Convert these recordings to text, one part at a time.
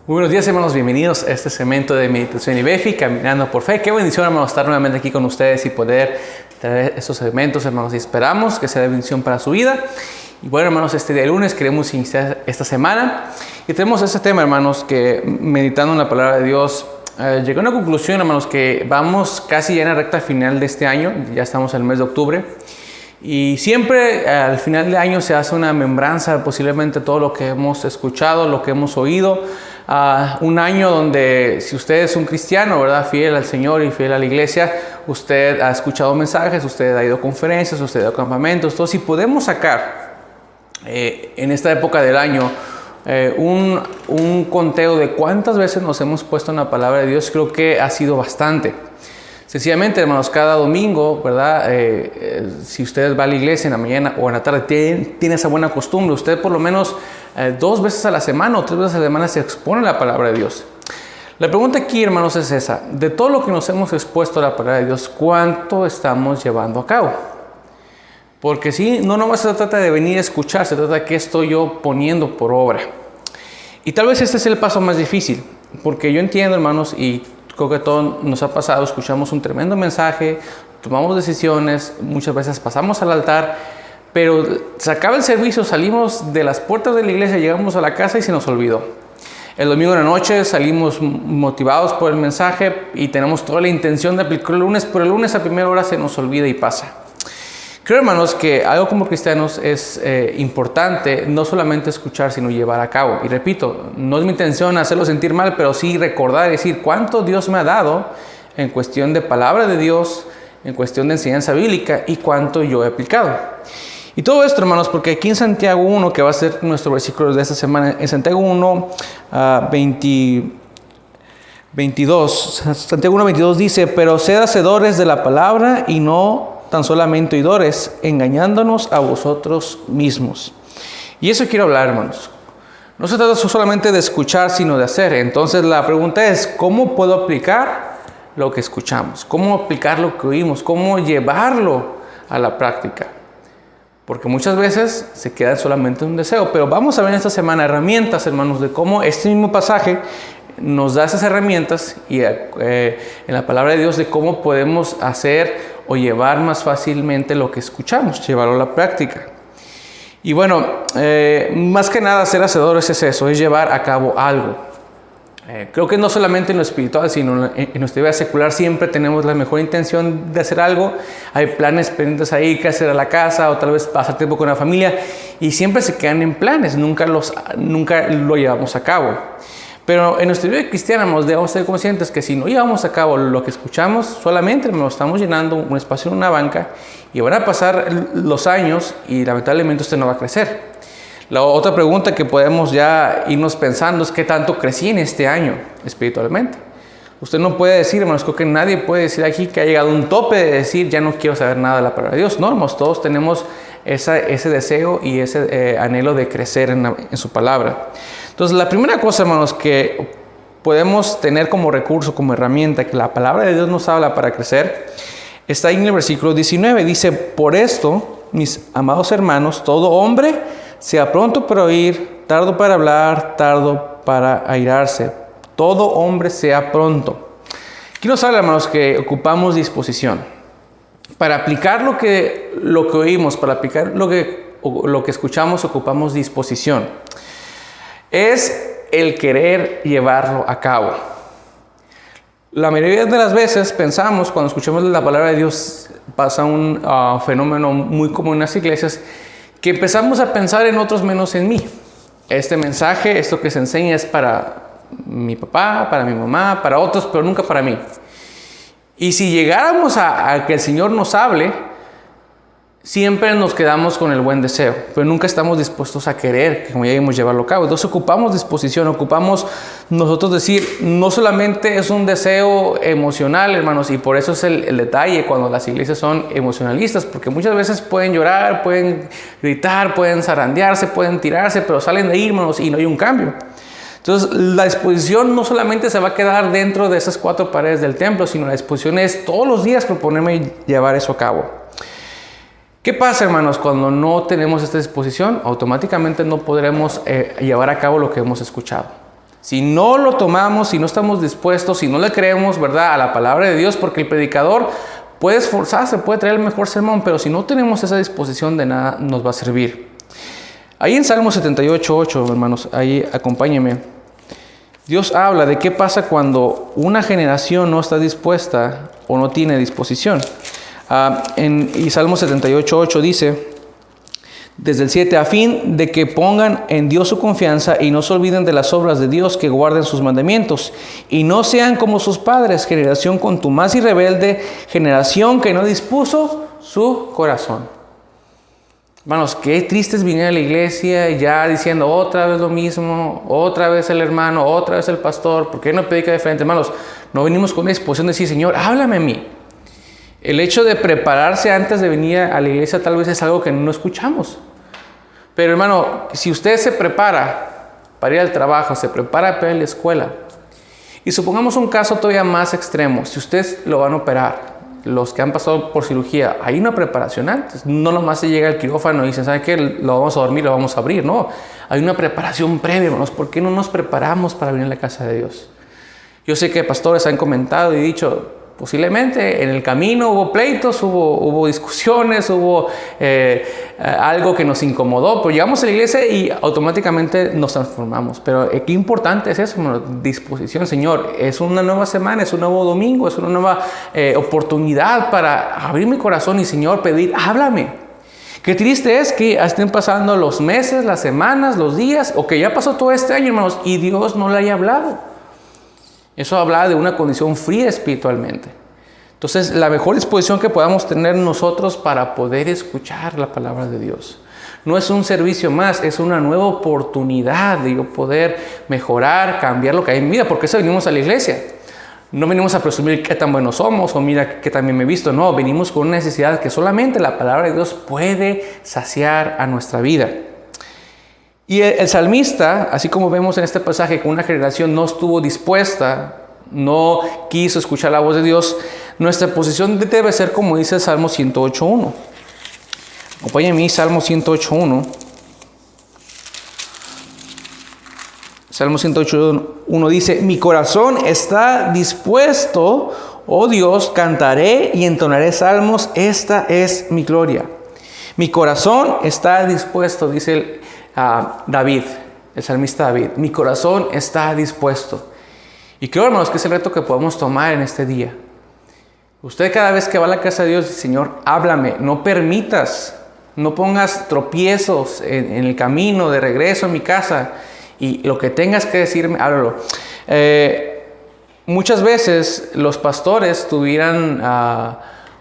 Muy buenos días, hermanos, bienvenidos a este segmento de Meditación y Befi, Caminando por Fe. Qué bendición, hermanos, estar nuevamente aquí con ustedes y poder traer estos segmentos, hermanos, y esperamos que sea de bendición para su vida. Y bueno, hermanos, este día lunes queremos iniciar esta semana y tenemos este tema, hermanos, que meditando en la palabra de Dios, llegué a una conclusión, hermanos, que vamos casi ya en la recta final de este año, ya estamos en el mes de octubre. Y siempre al final de año se hace una membranza, posiblemente todo lo que hemos escuchado, lo que hemos oído. Un año donde si usted es un cristiano, ¿verdad?, fiel al Señor y fiel a la iglesia, usted ha escuchado mensajes, usted ha ido a conferencias, usted ha ido a campamentos. Entonces, si podemos sacar en esta época del año un conteo de cuántas veces nos hemos puesto en la palabra de Dios, creo que ha sido bastante. Sencillamente, hermanos, cada domingo, ¿verdad? Si usted va a la iglesia en la mañana o en la tarde, tiene esa buena costumbre. Usted por lo menos 2 veces a la semana o 3 veces a la semana se expone a la palabra de Dios. La pregunta aquí, hermanos, es esa. De todo lo que nos hemos expuesto a la palabra de Dios, ¿cuánto estamos llevando a cabo? Porque sí, no nomás se trata de venir a escuchar, se trata de qué estoy yo poniendo por obra. Y tal vez este es el paso más difícil, porque yo entiendo, hermanos, y creo que todo nos ha pasado, escuchamos un tremendo mensaje, tomamos decisiones, muchas veces pasamos al altar, pero se acaba el servicio, salimos de las puertas de la iglesia, llegamos a la casa y se nos olvidó. El domingo en la noche salimos motivados por el mensaje y tenemos toda la intención de aplicarlo el lunes, pero el lunes a primera hora se nos olvida y pasa. Creo, hermanos, que algo como cristianos es importante no solamente escuchar, sino llevar a cabo. Y repito, no es mi intención hacerlo sentir mal, pero sí recordar y decir cuánto Dios me ha dado en cuestión de palabra de Dios, en cuestión de enseñanza bíblica y cuánto yo he aplicado. Y todo esto, hermanos, porque aquí en Santiago 1, que va a ser nuestro versículo de esta semana, en Santiago 1, 22, Santiago 1, 22 dice: pero sed hacedores de la palabra y no tan solamente oidores, engañándonos a vosotros mismos. Y eso quiero hablar, hermanos. No se trata solamente de escuchar, sino de hacer. Entonces la pregunta es, ¿cómo puedo aplicar lo que escuchamos? ¿Cómo aplicar lo que oímos? ¿Cómo llevarlo a la práctica? Porque muchas veces se queda solamente un deseo. Pero vamos a ver esta semana herramientas, hermanos, de cómo este mismo pasaje nos da esas herramientas y en la palabra de Dios de cómo podemos hacer o llevar más fácilmente lo que escuchamos, llevarlo a la práctica. Y bueno, más que nada ser hacedores es eso, es llevar a cabo algo. Creo que no solamente en lo espiritual, sino en nuestra vida secular siempre tenemos la mejor intención de hacer algo. Hay planes pendientes ahí, que hacer a la casa o tal vez pasar tiempo con la familia y siempre se quedan en planes, nunca lo llevamos a cabo. Pero en nuestra vida cristiana debemos ser conscientes que si no llevamos a cabo lo que escuchamos, solamente nos estamos llenando un espacio en una banca y van a pasar los años y lamentablemente usted no va a crecer. La otra pregunta que podemos ya irnos pensando es qué tanto crecí en este año espiritualmente. Usted no puede decir, hermanos, creo que nadie puede decir aquí que ha llegado a un tope de decir ya no quiero saber nada de la palabra de Dios. No, hermanos, todos tenemos ese deseo y ese anhelo de crecer en su palabra. Entonces, la primera cosa, hermanos, que podemos tener como recurso, como herramienta, que la palabra de Dios nos habla para crecer, está ahí en el versículo 19. Dice: por esto, mis amados hermanos, todo hombre sea pronto para oír, tardo para hablar, tardo para airarse. Todo hombre sea pronto. Aquí nos habla, hermanos, que ocupamos disposición. Para aplicar lo que oímos, para aplicar lo que escuchamos, ocupamos disposición. Es el querer llevarlo a cabo. La mayoría de las veces pensamos, cuando escuchamos la palabra de Dios, pasa un fenómeno muy común en las iglesias, que empezamos a pensar en otros menos en mí. Este mensaje, esto que se enseña es para mi papá, para mi mamá, para otros, pero nunca para mí. Y si llegáramos a que el Señor nos hable, siempre nos quedamos con el buen deseo, pero nunca estamos dispuestos a querer, como ya vimos, llevarlo a cabo. Entonces ocupamos disposición, ocupamos nosotros decir, no solamente es un deseo emocional, hermanos, y por eso es el detalle cuando las iglesias son emocionalistas, porque muchas veces pueden llorar, pueden gritar, pueden zarandearse, pueden tirarse, pero salen de ahí, hermanos, y no hay un cambio. Entonces, la disposición no solamente se va a quedar dentro de esas 4 paredes del templo, sino la disposición es todos los días proponerme llevar eso a cabo. ¿Qué pasa, hermanos, cuando no tenemos esta disposición? Automáticamente no podremos llevar a cabo lo que hemos escuchado. Si no lo tomamos, si no estamos dispuestos, si no le creemos, ¿verdad?, a la palabra de Dios, porque el predicador puede esforzarse, puede traer el mejor sermón, pero si no tenemos esa disposición, de nada nos va a servir. Ahí en Salmo 78:8, hermanos, ahí acompáñenme. Dios habla de qué pasa cuando una generación no está dispuesta o no tiene disposición. Y Salmo 78:8 dice, desde el 7, a fin de que pongan en Dios su confianza y no se olviden de las obras de Dios, que guarden sus mandamientos y no sean como sus padres, generación contumaz y rebelde, generación que no dispuso su corazón. Hermanos, qué triste es venir a la iglesia ya diciendo otra vez lo mismo, otra vez el hermano, otra vez el pastor, ¿por qué no predica diferente? Hermanos, no venimos con una disposición de decir, Señor, háblame a mí. El hecho de prepararse antes de venir a la iglesia tal vez es algo que no escuchamos. Pero hermano, si usted se prepara para ir al trabajo, se prepara para ir a la escuela, y supongamos un caso todavía más extremo, si usted lo van a operar, los que han pasado por cirugía, hay una preparación antes, no nomás se llega al quirófano y dicen, ¿sabe qué? Lo vamos a dormir, lo vamos a abrir, no, hay una preparación previa, hermanos. ¿Por qué no nos preparamos para venir a la casa de Dios? Yo sé que pastores han comentado y dicho, posiblemente en el camino hubo pleitos, hubo discusiones, hubo algo que nos incomodó, pero llegamos a la iglesia y automáticamente nos transformamos. Pero qué importante es eso, hermano, disposición. Señor, es una nueva semana, es un nuevo domingo, es una nueva oportunidad para abrir mi corazón y, Señor, pedir, háblame. Qué triste es que estén pasando los meses, las semanas, los días, o que ya pasó todo este año, hermanos, y Dios no le haya hablado. Eso habla de una condición fría espiritualmente. Entonces, la mejor disposición que podamos tener nosotros para poder escuchar la palabra de Dios no es un servicio más, es una nueva oportunidad de yo poder mejorar, cambiar lo que hay en mi vida. Porque eso venimos a la iglesia. No venimos a presumir qué tan buenos somos o mira qué tan bien me he visto. No, venimos con una necesidad que solamente la palabra de Dios puede saciar a nuestra vida. Y el salmista, así como vemos en este pasaje que una generación no estuvo dispuesta, no quiso escuchar la voz de Dios, nuestra posición debe ser como dice el Salmo 108:1. Acompáñenme, Salmo 108:1. Salmo 108:1 dice, mi corazón está dispuesto, oh Dios, cantaré y entonaré salmos, esta es mi gloria. Mi corazón está dispuesto, dice David, el salmista David. Mi corazón está dispuesto. Y creo, hermanos, que es el reto que podemos tomar en este día. Usted cada vez que va a la casa de Dios, Señor, háblame. No permitas, no pongas tropiezos en el camino de regreso a mi casa. Y lo que tengas que decirme, háblalo. Muchas veces los pastores tuvieran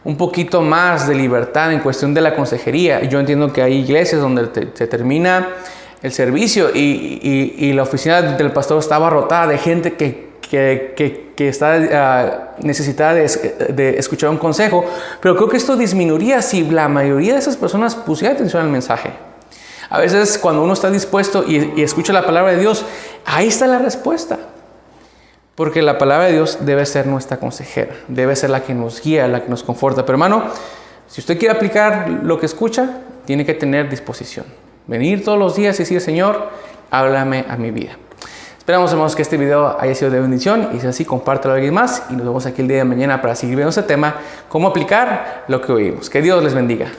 un poquito más de libertad en cuestión de la consejería. Yo entiendo que hay iglesias donde se termina el servicio y la oficina del pastor está abarrotada de gente que está necesitada de escuchar un consejo. Pero creo que esto disminuiría si la mayoría de esas personas pusiera atención al mensaje. A veces cuando uno está dispuesto y escucha la palabra de Dios, ahí está la respuesta. Porque la palabra de Dios debe ser nuestra consejera, debe ser la que nos guía, la que nos conforta. Pero hermano, si usted quiere aplicar lo que escucha, tiene que tener disposición. Venir todos los días y decir, Señor, háblame a mi vida. Esperamos, hermanos, que este video haya sido de bendición. Y si así, compártelo a alguien más. Y nos vemos aquí el día de mañana para seguir viendo este tema, cómo aplicar lo que oímos. Que Dios les bendiga.